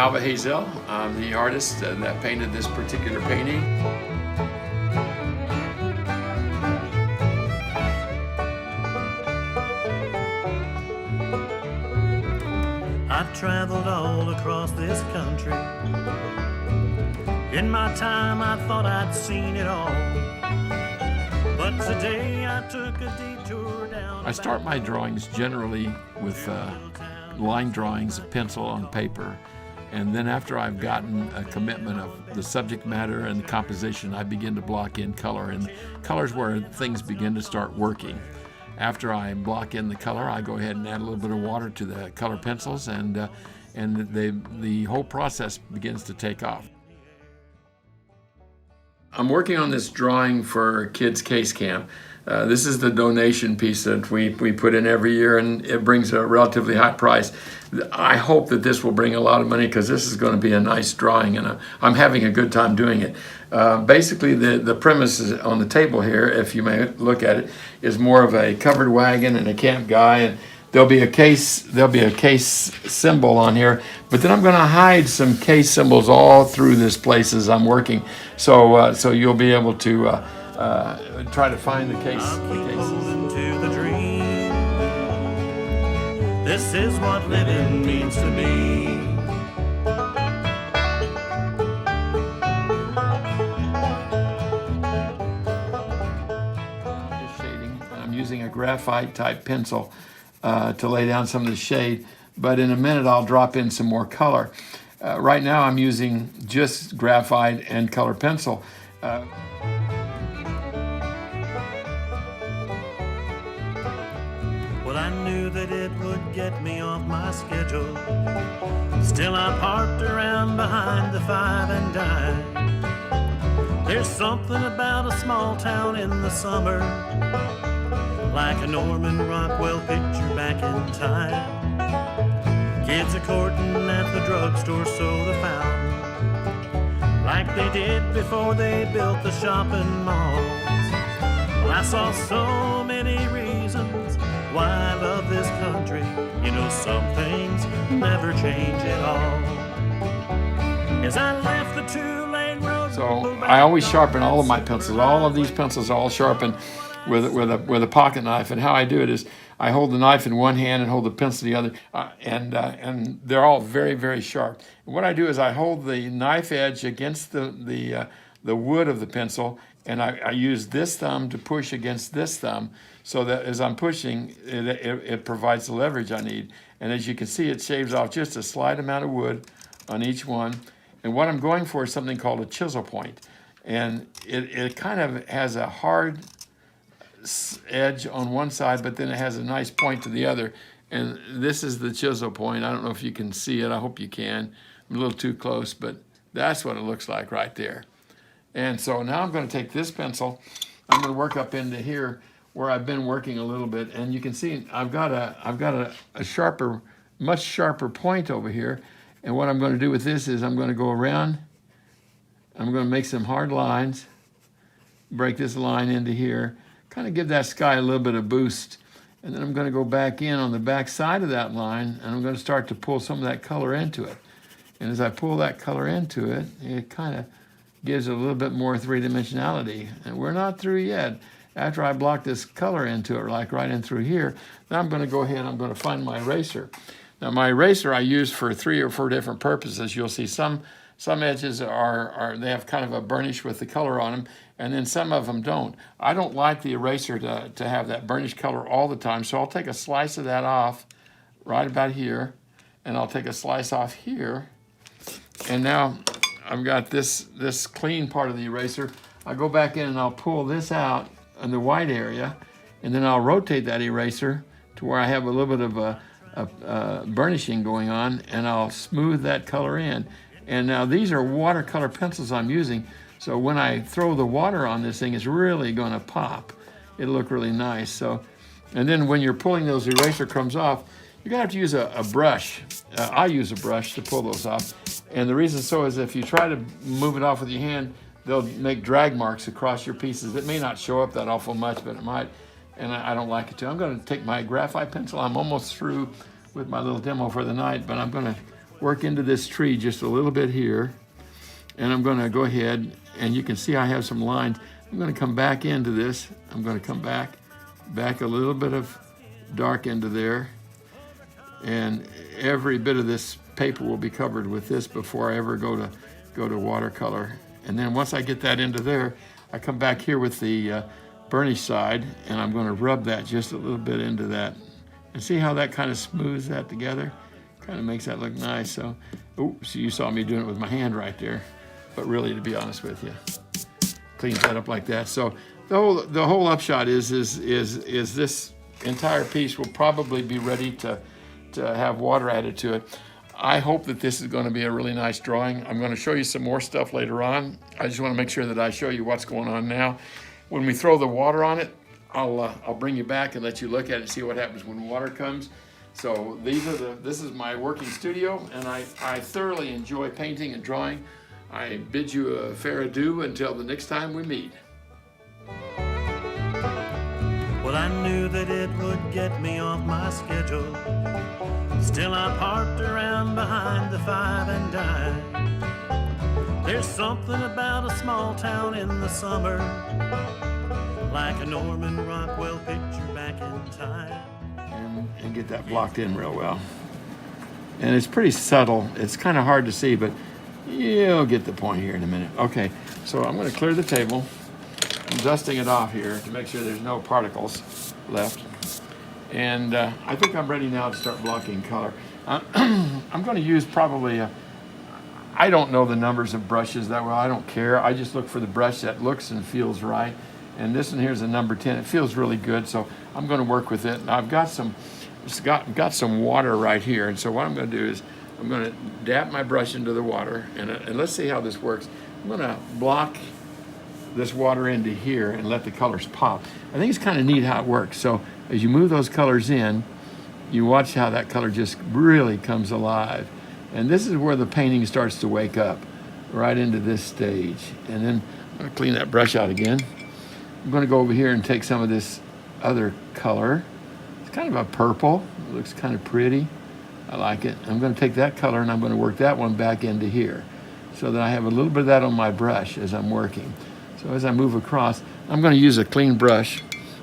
I'm the artist that painted this particular painting. I've traveled all across this country. In my time I thought I'd seen it all, but today I took a detour down. I start my drawings generally with line drawings of pencil on paper, and then after I've gotten a commitment of the subject matter and the composition, I begin to block in color, and color's where things begin to start working. After I block in the color, I go ahead and add a little bit of water to the color pencils, and the whole process begins to take off. I'm working on this drawing for Kids Case Camp. This is the donation piece that we put in every year, and it brings a relatively high price. I hope that this will bring a lot of money because this is going to be a nice drawing, and I'm having a good time doing it. Basically, the premise is on the table here, if you may look at it, is more of a covered wagon and a camp guy, and there'll be a case symbol on here, but then I'm going to hide some case symbols all through this place as I'm working, so you'll be able to try to find the cases. To the dream. This is what living means to me. I'm using a graphite type pencil to lay down some of the shade, but in a minute I'll drop in some more color. Right now I'm using just graphite and color pencil. Well, I knew that it would get me off my schedule. Still I parked around behind the 5 and dime. There's something about a small town in the summer, like a Norman Rockwell picture back in time. Kids are courting at the drugstore soda fountain, like they did before they built the shopping malls. Well, I saw so many reasons why I love this country. You know, some things never change at all. As I left the 2-lane road. So I always sharpen all of my pencils. All of these pencils are all sharpened with a pocket knife, and how I do it is I hold the knife in one hand and hold the pencil in the other, and they're all very, very sharp. And what I do is I hold the knife edge against the wood of the pencil, and I use this thumb to push against this thumb, so that as I'm pushing, it provides the leverage I need. And as you can see, it shaves off just a slight amount of wood on each one. And what I'm going for is something called a chisel point, and it kind of has a hard edge on one side, but then it has a nice point to the other, and this is the chisel point. I don't know if you can see it. I hope you can. I'm a little too close, but that's what it looks like right there. And so now I'm going to take this pencil, I'm going to work up into here where I've been working a little bit, and you can see I've got a sharper, much sharper point over here. And what I'm going to do with this is I'm going to go around, I'm going to make some hard lines, break this line into here, kind of give that sky a little bit of boost, and then I'm going to go back in on the back side of that line, and I'm going to start to pull some of that color into it. And as I pull that color into it, it kind of gives it a little bit more three-dimensionality. And we're not through yet. After I block this color into it, like right in through here, then I'm going to go ahead and I'm going to find my eraser. Now my eraser I use for 3 or 4 different purposes. You'll see some edges they have kind of a burnish with the color on them, and then some of them don't. I don't like the eraser to have that burnished color all the time, so I'll take a slice of that off right about here, and I'll take a slice off here, and now I've got this clean part of the eraser. I go back in and I'll pull this out in the white area, and then I'll rotate that eraser to where I have a little bit of a burnishing going on, and I'll smooth that color in. And now these are watercolor pencils I'm using, so when I throw the water on this thing, it's really going to pop. It'll look really nice. So, and then when you're pulling those eraser crumbs off, you're going to have to use a brush. I use a brush to pull those off. And the reason so is if you try to move it off with your hand, they'll make drag marks across your pieces. It may not show up that awful much, but it might, and I don't like it to. I'm going to take my graphite pencil. I'm almost through with my little demo for the night, but I'm going to work into this tree just a little bit here. And I'm going to go ahead, and you can see I have some lines. I'm going to come back into this. I'm going to come back a little bit of dark into there. And every bit of this paper will be covered with this before I ever go to watercolor. And then once I get that into there, I come back here with the burnish side, and I'm going to rub that just a little bit into that. And see how that kind of smooths that together? Kind of makes that look nice. So, so you saw me doing it with my hand right there. But really, to be honest with you, cleans that up like that. So the whole upshot is this entire piece will probably be ready to have water added to it. I hope that this is going to be a really nice drawing. I'm going to show you some more stuff later on. I just want to make sure that I show you what's going on now. When we throw the water on it, I'll bring you back and let you look at it and see what happens when water comes. So this is my working studio, and I thoroughly enjoy painting and drawing. I bid you a fair adieu until the next time we meet. Well, I knew that it would get me off my schedule. Still I parked around behind the five and dime. There's something about a small town in the summer, like a Norman Rockwell picture back in time. And get that blocked in real well. And it's pretty subtle. It's kind of hard to see, but you'll get the point here in a minute. Okay, so I'm going to clear the table. I'm dusting it off here to make sure there's no particles left. And I think I'm ready now to start blocking color. I'm going to use probably I don't know the numbers of brushes that well. I don't care. I just look for the brush that looks and feels right. And this one here is a number 10. It feels really good, so I'm going to work with it. And I've got some water right here. And so what I'm going to do is I'm going to dab my brush into the water, and let's see how this works. I'm going to block this water into here and let the colors pop. I think it's kind of neat how it works. So as you move those colors in, you watch how that color just really comes alive. And this is where the painting starts to wake up, right into this stage. And then I'm going to clean that brush out again. I'm going to go over here and take some of this other color. It's kind of a purple. It looks kind of pretty. I like it. I'm going to take that color and I'm going to work that one back into here so that I have a little bit of that on my brush as I'm working. So as I move across, I'm going to use a clean brush,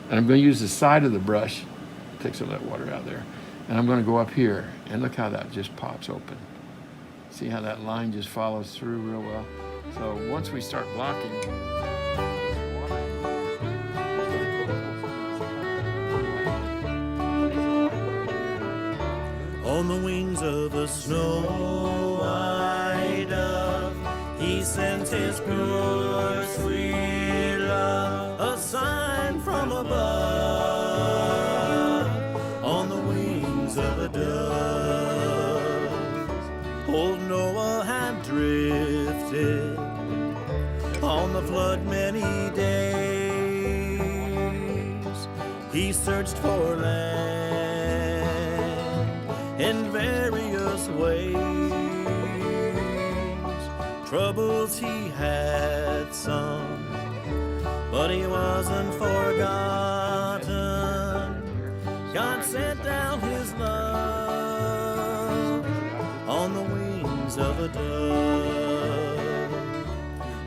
and I'm going to use the side of the brush, take some of that water out there, and I'm going to go up here, and look how that just pops open. See how that line just follows through real well? So once we start blocking, on the wings of a snow white dove, he sends his pure sweet love, a sign from above. On the wings of a dove, old Noah had drifted on the flood many days. He searched for land in various ways. Troubles he had some, but he wasn't forgotten. God sent down his love on the wings of a dove,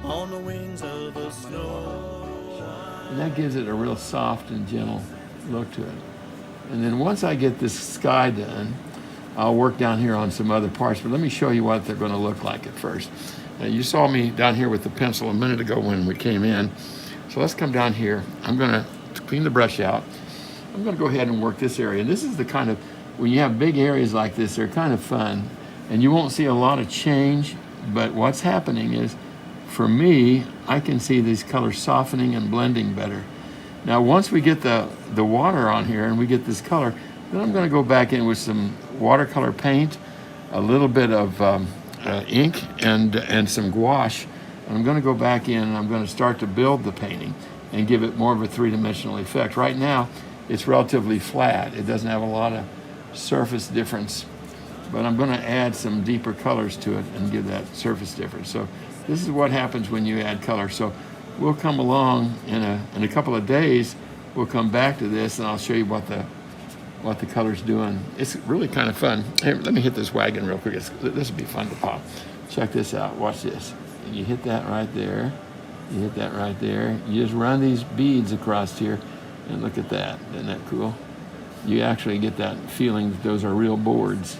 on the wings of a snow. and that gives it a real soft and gentle look to it. And then once I get this sky done, I'll work down here on some other parts, but let me show you what they're going to look like at first. Now, you saw me down here with the pencil a minute ago when we came in. So let's come down here. I'm going to clean the brush out. I'm going to go ahead and work this area. And this is the kind of, when you have big areas like this, they're kind of fun. And you won't see a lot of change, but what's happening is, for me, I can see these colors softening and blending better. Now, once we get the water on here and we get this color, then I'm going to go back in with some watercolor paint, a little bit of ink, and some gouache. And I'm going to go back in and I'm going to start to build the painting and give it more of a three-dimensional effect. Right now, it's relatively flat. It doesn't have a lot of surface difference, but I'm going to add some deeper colors to it and give that surface difference. So this is what happens when you add color. So we'll come along in a couple of days. We'll come back to this and I'll show you what what the color's doing. It's really kind of fun. Here, let me hit this wagon real quick. This will be fun to pop. Check this out. Watch this. You hit that right there. You hit that right there. You just run these beads across here, and look at that. Isn't that cool? You actually get that feeling that those are real boards.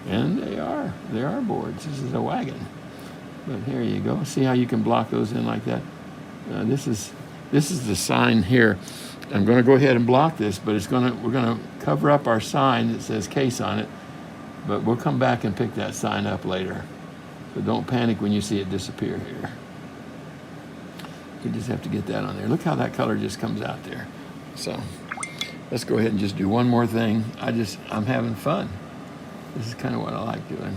And they are. They are boards. This is a wagon. But here you go. See how you can block those in like that? This is the sign here. I'm going to go ahead and block this, but we're going to cover up our sign that says case on it. But we'll come back and pick that sign up later. So don't panic when you see it disappear here. You just have to get that on there. Look how that color just comes out there. So let's go ahead and just do one more thing. I'm having fun. This is kind of what I like doing.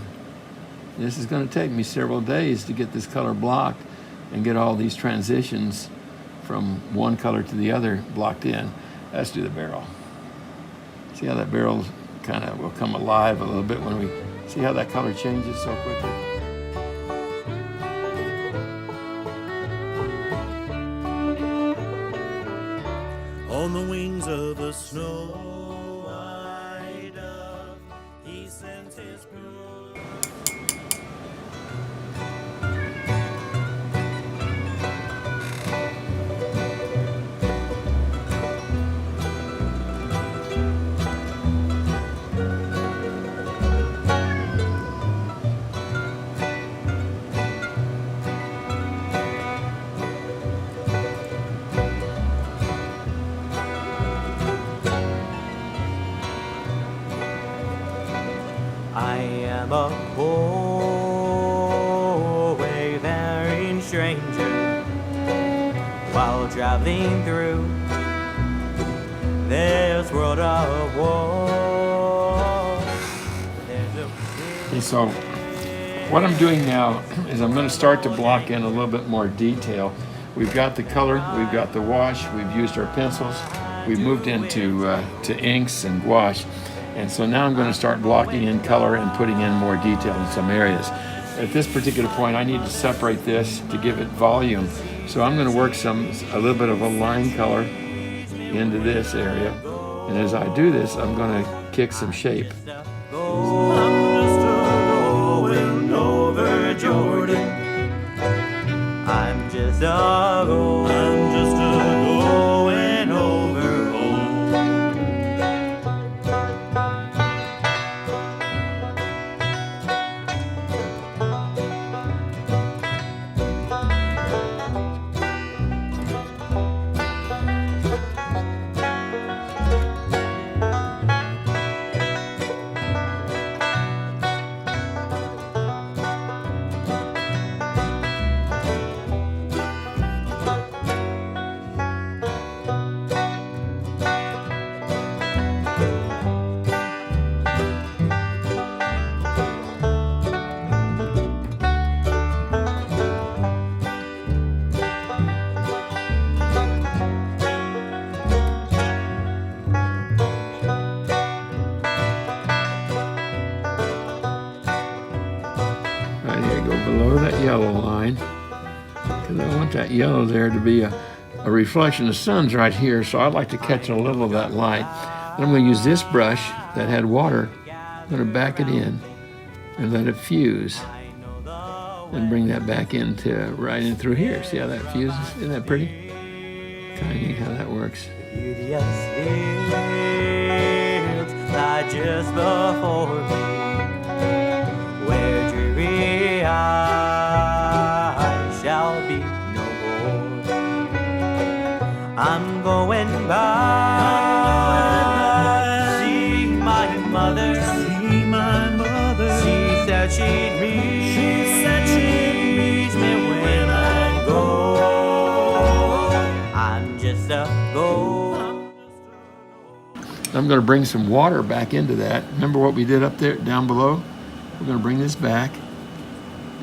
This is going to take me several days to get this color blocked and get all these transitions from one color to the other blocked in. Let's do the barrel. See how that barrel kind of will come alive a little bit when we see how that color changes so quickly. On the wings of a snow white dove, he sends his good. I am a poor wayfaring stranger while traveling through this world of war. Okay, so what I'm doing now is I'm going to start to block in a little bit more detail. We've got the color, we've got the wash, we've used our pencils, we've moved into to inks and gouache. And so now I'm going to start blocking in color and putting in more detail in some areas. At this particular point, I need to separate this to give it volume. So I'm going to work a little bit of a line color into this area. And as I do this, I'm going to kick some shape. I'm just going over Jordan. I'm just going over home. Right here, go below that yellow line, because I want that yellow there to be a reflection. The sun's right here, so I'd like to catch a little of that light. And I'm going to use this brush that had water. I'm going to back it in and let it fuse, and bring that back into right in through here. See how that fuses? Isn't that pretty? Kind of neat how that works. Beauteous fields lie just before me, where dreary eyes shall be no more. I'm going by, see my mother. She said she'd meet me when I go. I'm just a go. I'm going to bring some water back into that. Remember what we did up there, down below? We're going to bring this back,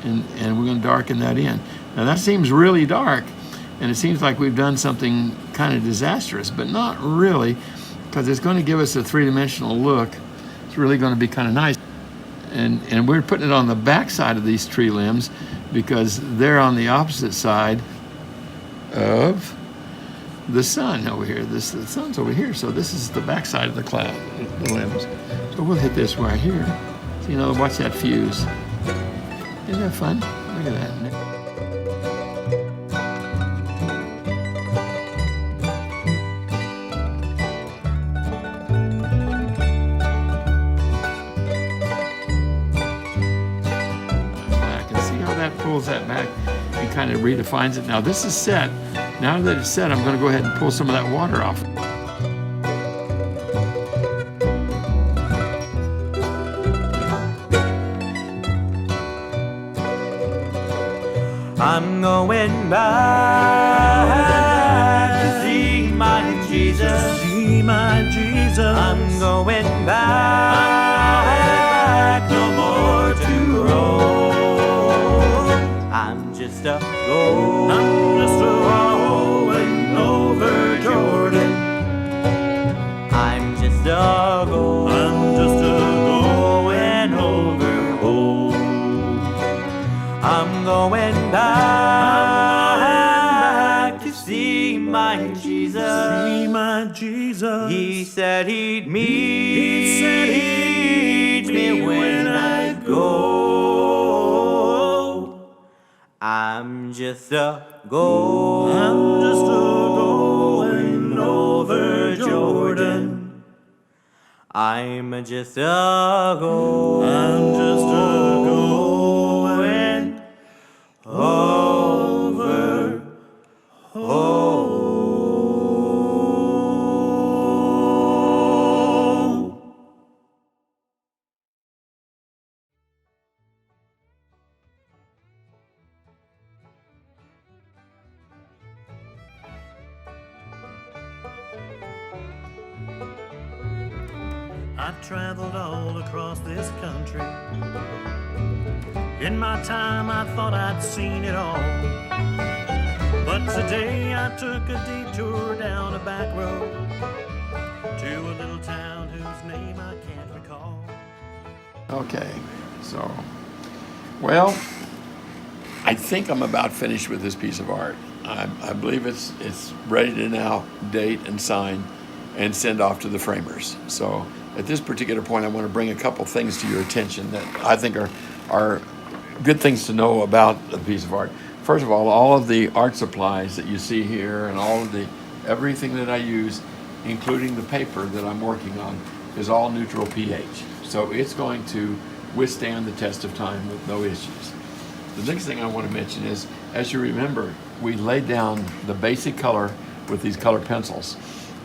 and we're going to darken that in. Now that seems really dark, and it seems like we've done something kind of disastrous, but not really, because it's going to give us a three-dimensional look. It's really going to be kind of nice. And we're putting it on the back side of these tree limbs because they're on the opposite side of the sun over here. The sun's over here, so this is the backside of the cloud, the limbs. So we'll hit this right here. So, watch that fuse. Isn't that fun? Look at that. Pulls that back and kind of redefines it. Now this is set. Now that it's set, I'm going to go ahead and pull some of that water off. I'm going back to see my Jesus. See my Jesus. I'm going back no more to roam. I'm just a going over Jordan. I'm just a going over home. I'm going back to see my Jesus. See my Jesus. He said he'd meet me when I go. I'm just a going over Jordan. I'm just a going over home. I've traveled all across this country. In my time, I thought I'd seen it all. But today, I took a detour down a back road to a little town whose name I can't recall. Okay, so, well, I think I'm about finished with this piece of art. I believe it's ready to now date and sign and send off to the framers. So at this particular point, I want to bring a couple things to your attention that I think are good things to know about a piece of art. First of all of the art supplies that you see here and everything that I use, including the paper that I'm working on, is all neutral pH. So it's going to withstand the test of time with no issues. The next thing I want to mention is, as you remember, we laid down the basic color with these color pencils.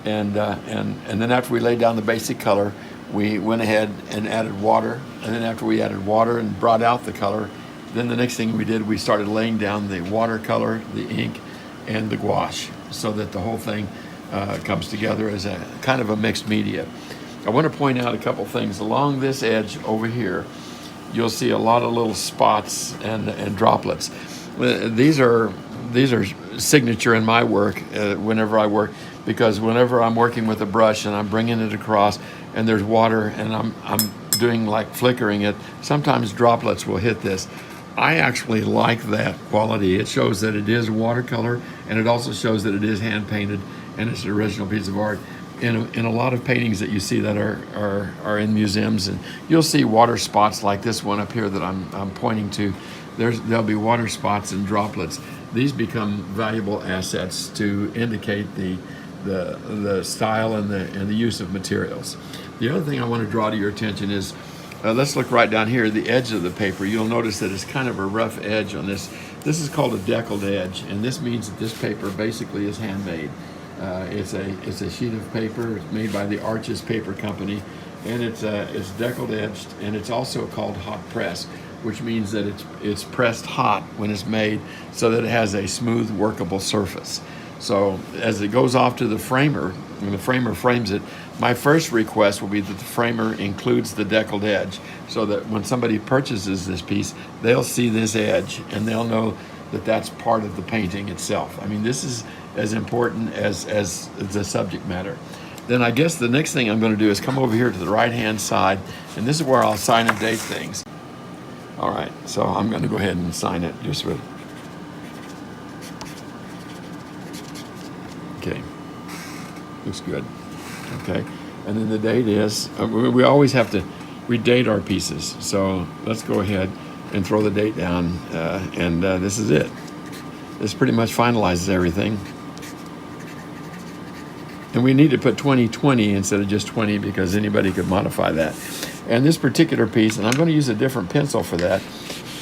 And then after we laid down the basic color, we went ahead and added water. And then after we added water and brought out the color, then the next thing we did, we started laying down the watercolor, the ink, and the gouache, so that the whole thing comes together as a kind of a mixed media. I want to point out a couple things. Along this edge over here, you'll see a lot of little spots and droplets. These are signature in my work whenever I work, because whenever I'm working with a brush and I'm bringing it across and there's water and I'm doing like flickering it, sometimes droplets will hit this. I actually like that quality. It shows that it is watercolor, and it also shows that it is hand painted and it's an original piece of art. In a lot of paintings that you see that are in museums, and you'll see water spots like this one up here that I'm pointing to. There'll be water spots and droplets. These become valuable assets to indicate the style and the use of materials. The other thing I want to draw to your attention is, let's look right down here, the edge of the paper. You'll notice that it's kind of a rough edge on this. This is called a deckled edge, and this means that this paper basically is handmade. It's a sheet of paper. It's made by the Arches Paper Company, and it's deckled edged, and it's also called hot press, which means that it's pressed hot when it's made, so that it has a smooth, workable surface. So as it goes off to the framer, when the framer frames it, my first request will be that the framer includes the deckled edge, so that when somebody purchases this piece, they'll see this edge and they'll know that that's part of the painting itself. I mean, this is as important as the subject matter. Then I guess the next thing I'm going to do is come over here to the right-hand side, and this is where I'll sign and date things. All right, so I'm going to go ahead and sign it just with. Okay. Looks good. Okay. And then the date is, we always have to, we date our pieces. So let's go ahead and throw the date down. And this is it. This pretty much finalizes everything. And we need to put 2020 instead of just 20 because anybody could modify that. And this particular piece, and I'm going to use a different pencil for that.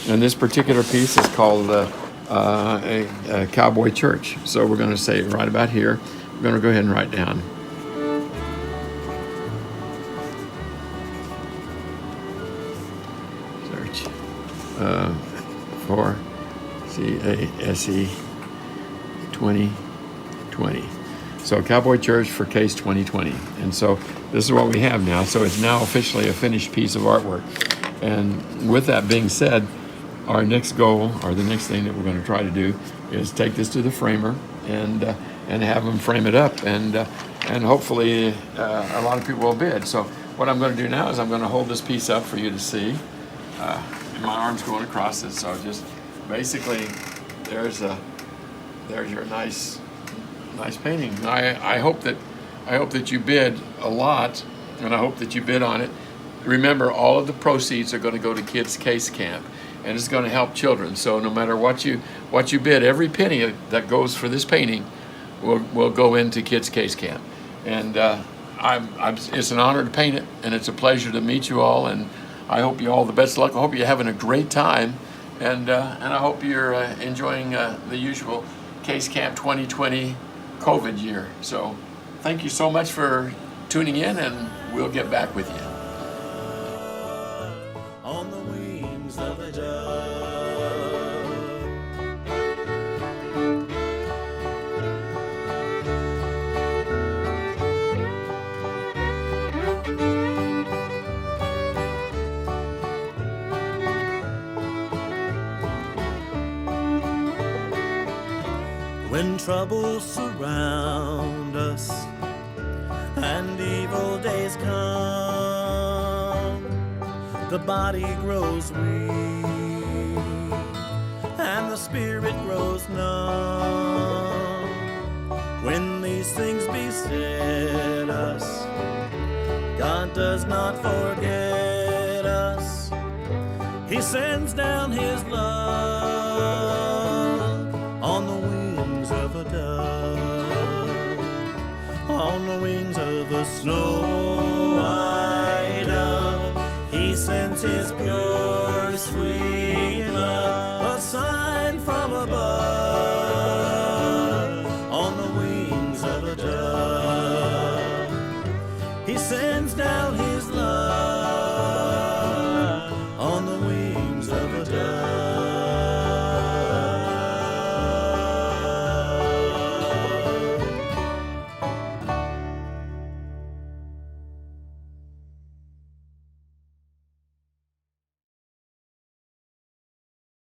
And this particular piece is called a Cowboy Church. So we're going to say right about here. We're going to go ahead and write down. Search for CASE 2020. So Cowboy Church for Case 2020. And so this is what we have now. So it's now officially a finished piece of artwork. And with that being said, our next goal, or the next thing that we're going to try to do, is take this to the framer and have them frame it up. And hopefully a lot of people will bid. So what I'm going to do now is I'm going to hold this piece up for you to see. My arm's going across it. So just basically, there's your nice painting. I hope that you bid a lot, and I hope that you bid on it. Remember, all of the proceeds are going to go to Kids Case Camp, and it's going to help children. So no matter what you bid, every penny that goes for this painting will go into Kids Case Camp. And it's an honor to paint it, and it's a pleasure to meet you all. And I hope you all the best luck. I hope you're having a great time, and I hope you're enjoying the usual Case Camp 2020 COVID year. So thank you so much for tuning in, and we'll get back with you. On the wings of a dove. When troubles surround us and evil days come, the body grows weak and the spirit grows numb. When these things beset us, God does not forget us. He sends down His love on the wings of a dove, on the wings of a snow white dove. He sends His pure, sweet love, a sign from above, on the wings of a dove. He sends down